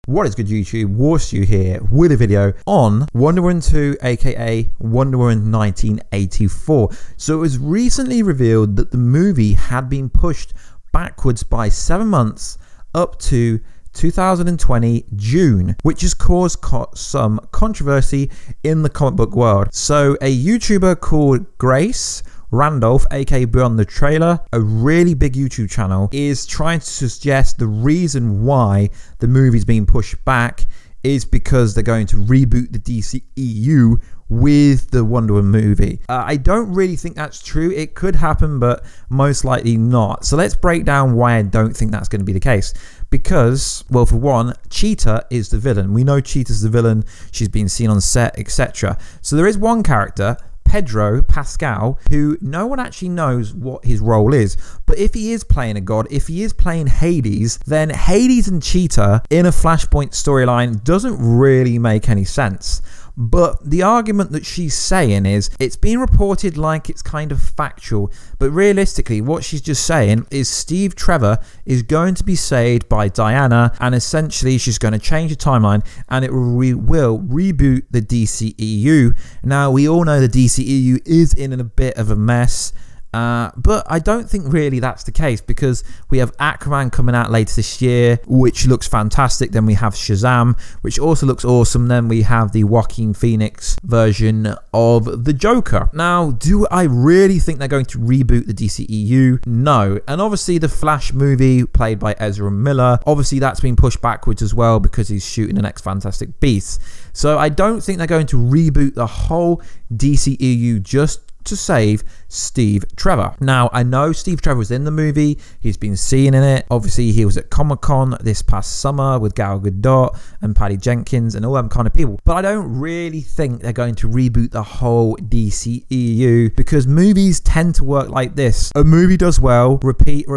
What is good, YouTube? Warstu here with a video on Wonder Woman 2, aka Wonder Woman 1984. So it was recently revealed that the movie had been pushed backwards by 7 months up to 2020 June, which has caused some controversy in the comic book world. So a YouTuber called Grace Randolph, aka Beyond the Trailer, a really big YouTube channel, is trying to suggest the reason why the movie's being pushed back is because they're going to reboot the DCEU with the Wonder Woman movie. I don't really think that's true. It could happen, but most likely not. So let's break down why I don't think that's going to be the case. Because, well, for one, Cheetah is the villain. We know Cheetah's the villain. She's been seen on set, etc. So there is one character, Pedro Pascal, who no one actually knows what his role is. But if he is playing a god, if he is playing Hades, then Hades and Cheetah in a Flashpoint storyline doesn't really make any sense. But the argument that she's saying is it's being reported like it's kind of factual, but realistically what she's just saying is Steve Trevor is going to be saved by Diana, and essentially she's going to change the timeline and it will reboot the DCEU. Now we all know the DCEU is in a bit of a mess. But I don't think really that's the case, because we have Aquaman coming out later this year, which looks fantastic. Then we have Shazam, which also looks awesome. Then we have the Joaquin Phoenix version of the Joker. Now, do I really think they're going to reboot the DCEU? No. And obviously the Flash movie played by Ezra Miller, obviously that's been pushed backwards as well because he's shooting the next Fantastic Beasts. So I don't think they're going to reboot the whole DCEU just to save Steve Trevor. Now, I know Steve Trevor was in the movie. He's been seen in it. Obviously, he was at Comic-Con this past summer with Gal Gadot and Patty Jenkins and all them kind of people. But I don't really think they're going to reboot the whole DCEU, because movies tend to work like this. A movie does well, repeat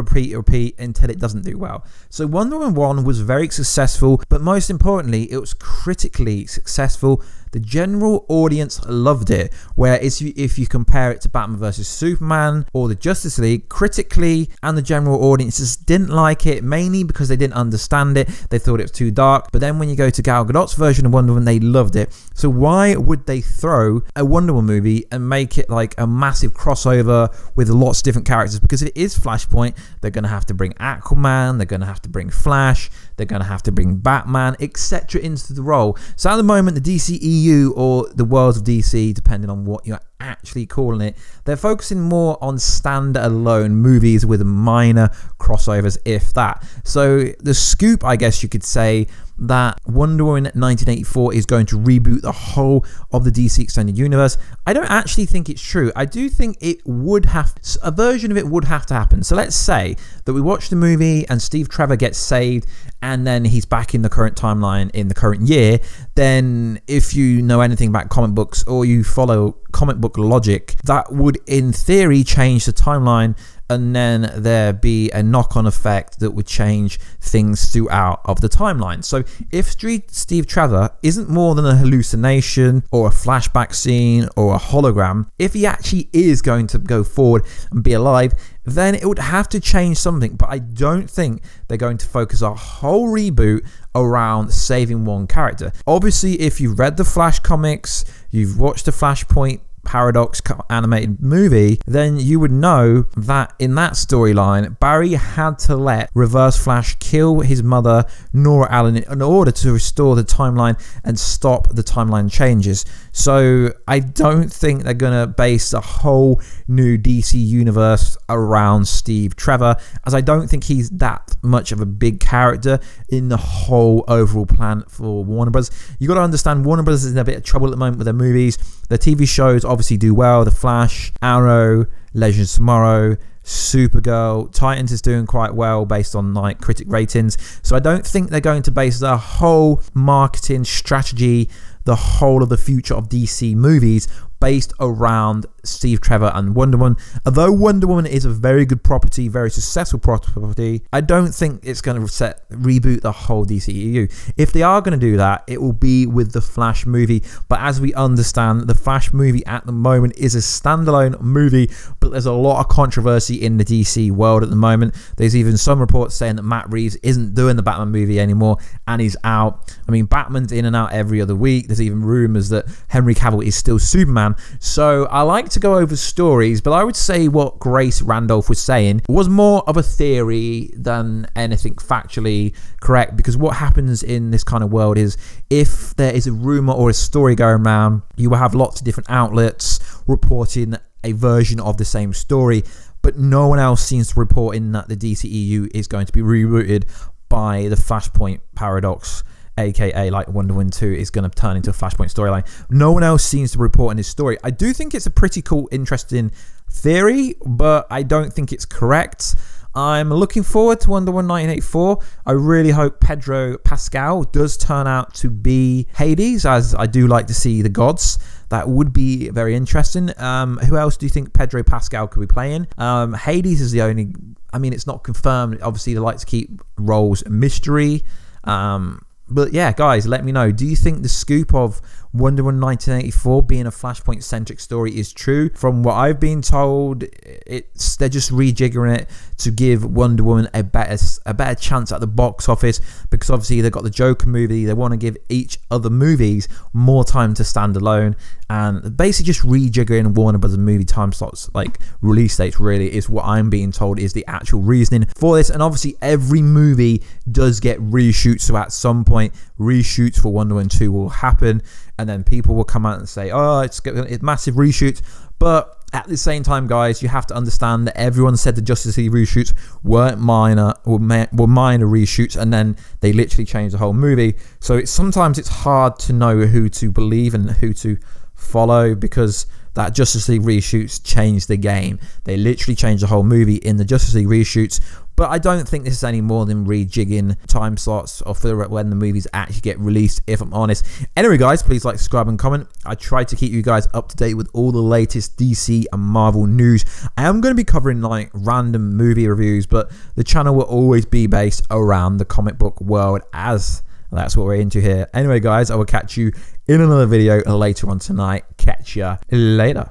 until it doesn't do well. So Wonder Woman 1 was very successful, but most importantly, it was critically successful. The general audience loved it, whereas if you compare it to Batman vs Superman or the Justice League, critically and the general audiences didn't like it, mainly because they didn't understand it. They thought it was too dark. But then when you go to Gal Gadot's version of Wonder Woman, they loved it. So why would they throw a Wonder Woman movie and make it like a massive crossover with lots of different characters? Because if it is Flashpoint, they're going to have to bring Aquaman, they're going to have to bring Flash, they're going to have to bring Batman, etc. into the role. So at the moment, the DCEU or the worlds of DC, depending on what you're actually calling it, they're focusing more on standalone movies with minor crossovers, if that. So the scoop, I guess you could say, that Wonder Woman 1984 is going to reboot the whole of the DC Extended Universe, I don't actually think it's true. I do think it would have, a version of it would have to happen. So let's say that we watch the movie and Steve Trevor gets saved and then he's back in the current timeline in the current year. Then if you know anything about comic books or you follow comic book logic, that would in theory change the timeline, and then there be a knock-on effect that would change things throughout of the timeline. So if Steve Trevor isn't more than a hallucination or a flashback scene or a hologram, if he actually is going to go forward and be alive, then it would have to change something. But I don't think they're going to focus a whole reboot around saving one character. Obviously, if you've read the Flash comics, you've watched the Flashpoint Paradox animated movie, then you would know that in that storyline, Barry had to let Reverse Flash kill his mother, Nora Allen, in order to restore the timeline and stop the timeline changes. So I don't think they're going to base a whole new DC universe around Steve Trevor, as I don't think he's that much of a big character in the whole overall plan for Warner Bros. You got to understand, Warner Bros is in a bit of trouble at the moment with their movies. Their TV shows obviously do well. The Flash, Arrow, Legends of Tomorrow, Supergirl, Titans is doing quite well based on like critic ratings. So I don't think they're going to base their whole marketing strategy, the whole of the future of DC movies, based around Steve Trevor and Wonder Woman. Although Wonder Woman is a very good property, very successful property, I don't think it's going to reboot the whole DCEU. If they are going to do that, it will be with the Flash movie. But as we understand, the Flash movie at the moment is a standalone movie, but there's a lot of controversy in the DC world at the moment. There's even some reports saying that Matt Reeves isn't doing the Batman movie anymore and he's out. I mean, Batman's in and out every other week. There's even rumors that Henry Cavill is still Superman. So I like to go over stories, but I would say what Grace Randolph was saying was more of a theory than anything factually correct, because what happens in this kind of world is if there is a rumor or a story going around, you will have lots of different outlets reporting a version of the same story, but no one else seems to report in that the DCEU is going to be rebooted by the Flashpoint paradox, aka like Wonder Woman 2 is going to turn into a Flashpoint storyline. No one else seems to report in this story. I do think it's a pretty cool, interesting theory, but I don't think it's correct. I'm looking forward to Wonder Woman 1984. I really hope Pedro Pascal does turn out to be Hades, as I do like to see the gods. That would be very interesting. Who else do you think Pedro Pascal could be playing? Hades is the only... I mean, it's not confirmed. Obviously, they like to keep roles a mystery. But yeah, guys, let me know. Do you think the scoop of Wonder Woman 1984 being a Flashpoint-centric story is true? From what I've been told, they're just rejiggering it to give Wonder Woman a better chance at the box office, because obviously they've got the Joker movie. They want to give each other movies more time to stand alone, and basically just rejiggering Warner Bros. Movie time slots, like release dates, really is what I'm being told is the actual reasoning for this. And obviously every movie does get reshoots, so at some point reshoots for Wonder Woman 2 will happen, and then people will come out and say, oh, it's massive reshoots. But at the same time, guys, you have to understand that everyone said the Justice League reshoots were minor reshoots, and then they literally changed the whole movie. So sometimes it's hard to know who to believe and who to follow, because that Justice League reshoots changed the game. They literally changed the whole movie in the Justice League reshoots. But I don't think this is any more than rejigging time slots or for when the movies actually get released, if I'm honest. Anyway, guys, please like, subscribe, and comment. I try to keep you guys up to date with all the latest DC and Marvel news. I am going to be covering like random movie reviews, but the channel will always be based around the comic book world, as that's what we're into here. Anyway, guys, I will catch you in another video later on tonight. Catch ya later.